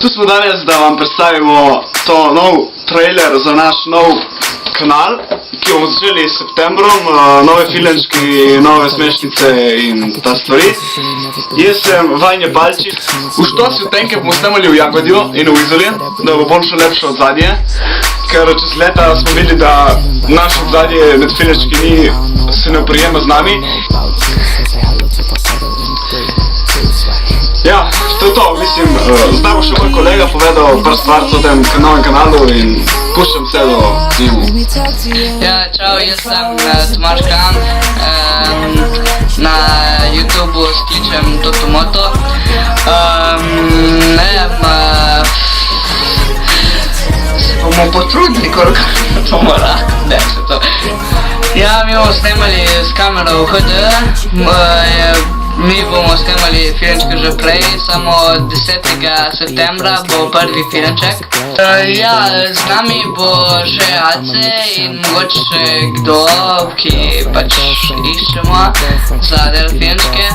Tu smo danes, da vam predstavimo to nov trailer za naš nov kanal, ki bomo začeli s septembrom, nove filmčki, nove smešnice in ta stvari. Jaz sem Vanja Balčič. V štoci v tenke bomo snemali v Jagodju in v Izoli, da bo bolj še lepše odzadje. Ker čez leta smo videli, da naše odzadje med filmčki se ne oprijema z nami. Ja, to je to, mislim, zdaj bo še moj kolega povedal par stvarc o tem novem kanalu in puščam vse do njemu. Ja, čau, jaz sem Tomaž Kram, na YouTubu s kličem Totomoto. Ne vem, se bomo potrudili, koliko to mora, ne se to. Ja, mi bomo snemali s kamero v HD, mi bomo snemali filmček že prej, samo 10. septembra bo prvi filmček. Ja, z nami bo še Ace in mogoče še kdo, ki pač iščemo za del filmčke.